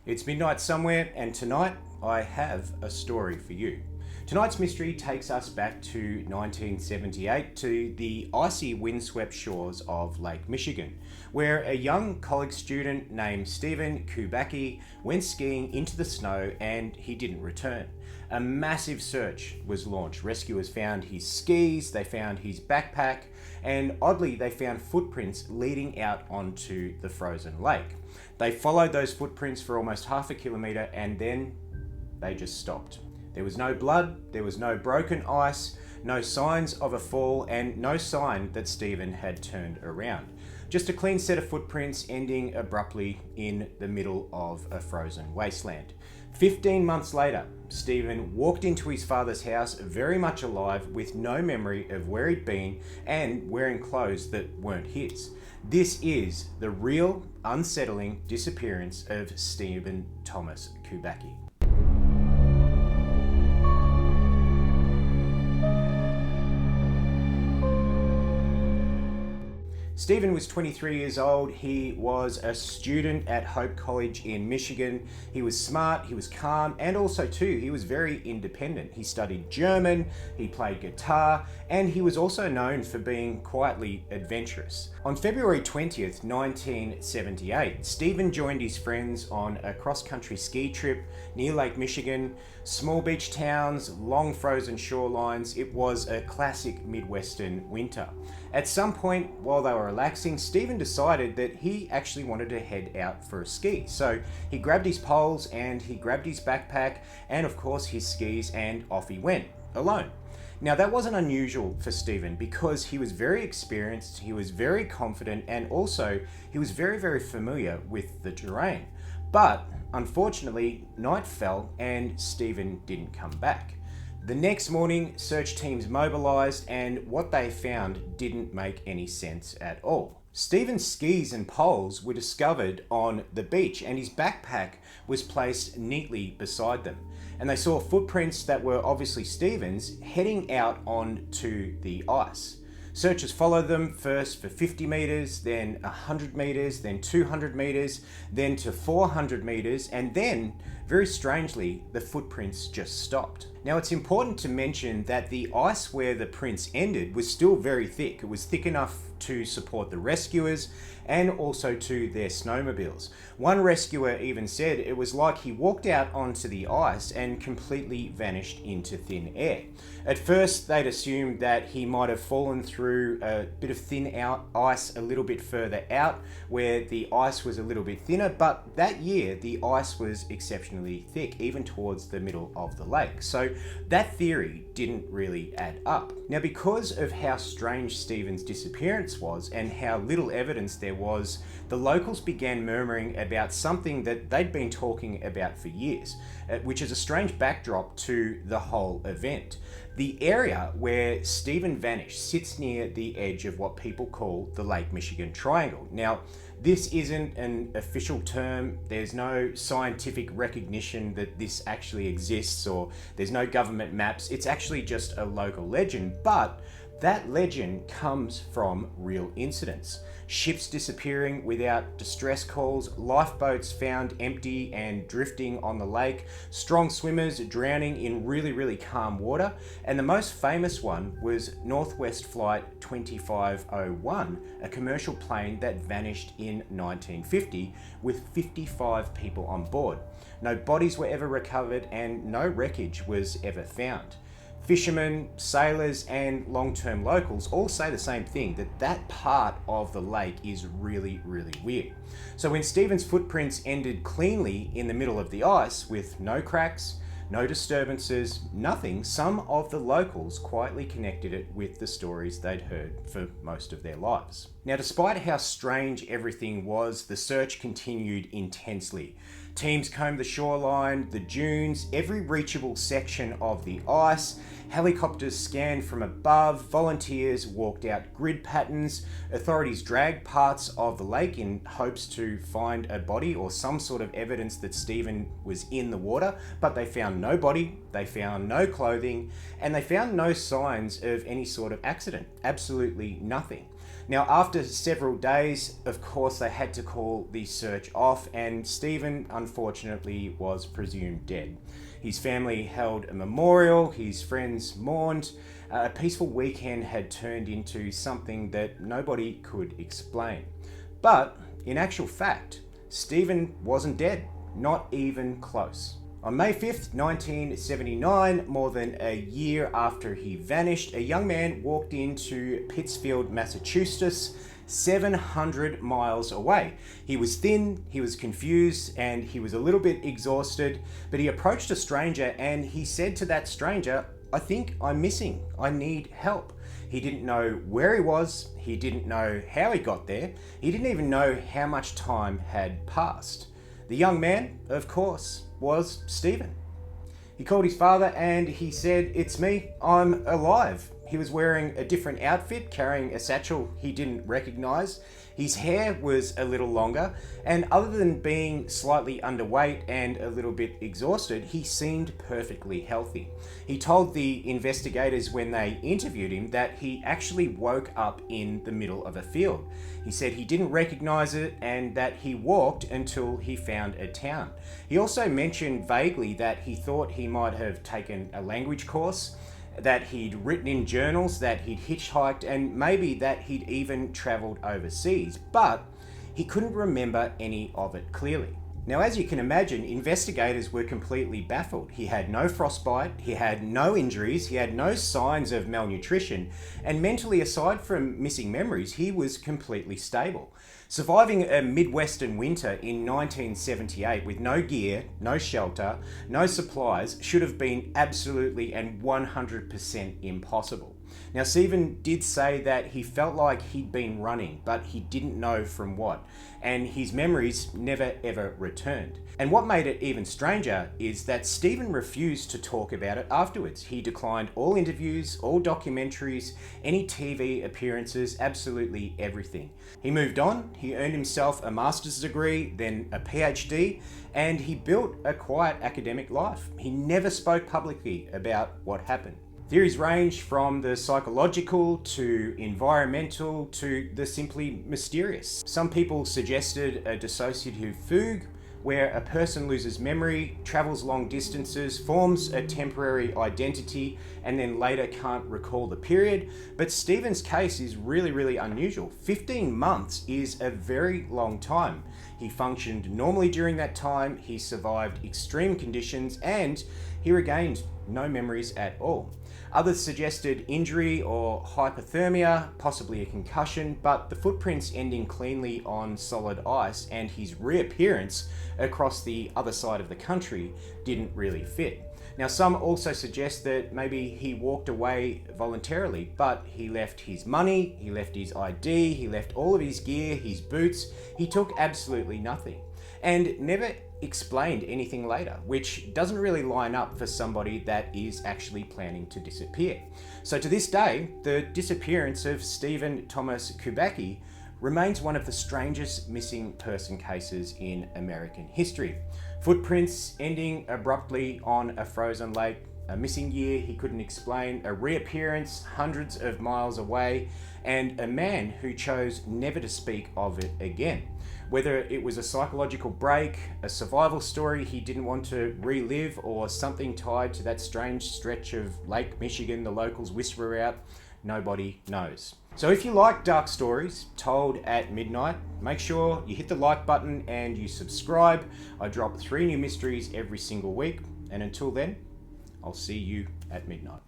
It's midnight somewhere, and tonight I have a story for you. Tonight's mystery takes us back to 1978 to the icy windswept shores of Lake Michigan, where a young college student named Steven Kubacki went skiing into the snow and he didn't return. A massive search was launched. Rescuers found his skis, they found his backpack, and oddly they found footprints leading out onto the frozen lake. They followed those footprints for almost half a kilometre and then they just stopped. There was no blood, there was no broken ice, no signs of a fall, and no sign that Steven had turned around. Just a clean set of footprints ending abruptly in the middle of a frozen wasteland. 15 months later, Steven walked into his father's house very much alive with no memory of where he'd been and wearing clothes that weren't his. This is the real, unsettling disappearance of Steven Thomas Kubacki. Steven was 23 years old. He was a student at Hope College in Michigan. He was smart, he was calm, and also too, he was very independent. He studied German, he played guitar, and he was also known for being quietly adventurous. On February 20th, 1978, Steven joined his friends on a cross-country ski trip near Lake Michigan. Small beach towns, long frozen shorelines. It was a classic Midwestern winter. At some point while they were relaxing, Steven decided that he actually wanted to head out for a ski. So he grabbed his poles and he grabbed his backpack and of course his skis, and off he went, alone. Now that wasn't unusual for Steven because he was very experienced, he was very confident, and also he was very, very familiar with the terrain. But unfortunately, night fell and Steven didn't come back. The next morning, search teams mobilised, and what they found didn't make any sense at all. Steven's skis and poles were discovered on the beach, and his backpack was placed neatly beside them. And they saw footprints that were obviously Steven's heading out onto the ice. Searchers followed them first for 50 metres, then 100 metres, then 200 metres, then to 400 metres, and then, very strangely, the footprints just stopped. Now it's important to mention that the ice where the prints ended was still very thick. It was thick enough to support the rescuers and also to their snowmobiles. One rescuer even said it was like he walked out onto the ice and completely vanished into thin air. At first they'd assumed that he might have fallen through a bit of thin ice a little bit further out where the ice was a little bit thinner, but that year the ice was exceptionally thick, even towards the middle of the lake. So that theory didn't really add up. Now, because of how strange Steven's disappearance was and how little evidence there was, the locals began murmuring about something that they'd been talking about for years, which is a strange backdrop to the whole event. The area where Steven vanished sits near the edge of what people call the Lake Michigan Triangle. Now, this isn't an official term. There's no scientific recognition that this actually exists, or there's no government maps. It's actually just a local legend, but that legend comes from real incidents. Ships disappearing without distress calls, lifeboats found empty and drifting on the lake, strong swimmers drowning in really, really calm water, and the most famous one was Northwest Flight 2501, a commercial plane that vanished in 1950 with 55 people on board. No bodies were ever recovered and no wreckage was ever found. Fishermen, sailors, and long-term locals all say the same thing, that that part of the lake is really, really weird. So when Steven's footprints ended cleanly in the middle of the ice with no cracks, no disturbances, nothing, some of the locals quietly connected it with the stories they'd heard for most of their lives. Now, despite how strange everything was, the search continued intensely. Teams combed the shoreline, the dunes, every reachable section of the ice. Helicopters scanned from above, volunteers walked out grid patterns, authorities dragged parts of the lake in hopes to find a body or some sort of evidence that Steven was in the water, but they found no body, they found no clothing, and they found no signs of any sort of accident. Absolutely nothing. Now, after several days, of course, they had to call the search off, and Steven, unfortunately, was presumed dead. His family held a memorial, his friends mourned. A peaceful weekend had turned into something that nobody could explain. But, in actual fact, Steven wasn't dead, not even close. On May 5th, 1979, more than a year after he vanished, a young man walked into Pittsfield, Massachusetts, 700 miles away. He was thin, he was confused, and he was a little bit exhausted, but he approached a stranger and he said to that stranger, "I think I'm missing. I need help." He didn't know where he was, he didn't know how he got there, he didn't even know how much time had passed. The young man, of course, was Steven. He called his father and he said, "It's me, I'm alive." He was wearing a different outfit, carrying a satchel he didn't recognize. His hair was a little longer, and other than being slightly underweight and a little bit exhausted, he seemed perfectly healthy. He told the investigators when they interviewed him that he actually woke up in the middle of a field. He said he didn't recognize it and that he walked until he found a town. He also mentioned vaguely that he thought he might have taken a language course, that he'd written in journals, that he'd hitchhiked, and maybe that he'd even travelled overseas, but he couldn't remember any of it clearly. Now, as you can imagine, investigators were completely baffled. He had no frostbite, he had no injuries, he had no signs of malnutrition, and mentally, aside from missing memories, he was completely stable. Surviving a Midwestern winter in 1978 with no gear, no shelter, no supplies should have been absolutely and 100% impossible. Now, Steven did say that he felt like he'd been running, but he didn't know from what, and his memories never ever returned. And what made it even stranger is that Steven refused to talk about it afterwards. He declined all interviews, all documentaries, any TV appearances, absolutely everything. He moved on, he earned himself a master's degree, then a PhD, and he built a quiet academic life. He never spoke publicly about what happened. Theories range from the psychological to environmental to the simply mysterious. Some people suggested a dissociative fugue, where a person loses memory, travels long distances, forms a temporary identity, and then later can't recall the period. But Steven's case is really unusual. 15 months is a very long time. He functioned normally during that time, he survived extreme conditions, and he regained no memories at all. Others suggested injury or hypothermia, possibly a concussion, but the footprints ending cleanly on solid ice and his reappearance across the other side of the country didn't really fit. Now, some also suggest that maybe he walked away voluntarily, but he left his money, he left his ID, he left all of his gear, his boots. He took absolutely nothing and never explained anything later, which doesn't really line up for somebody that is actually planning to disappear. So to this day, the disappearance of Steven Thomas Kubacki remains one of the strangest missing person cases in American history. Footprints ending abruptly on a frozen lake, a missing year he couldn't explain, a reappearance hundreds of miles away, and a man who chose never to speak of it again. Whether it was a psychological break, a survival story he didn't want to relive, or something tied to that strange stretch of Lake Michigan the locals whisper about, nobody knows. So if you like dark stories told at midnight, make sure you hit the like button and you subscribe. I drop 3 new mysteries every single week, and until then, I'll see you at midnight.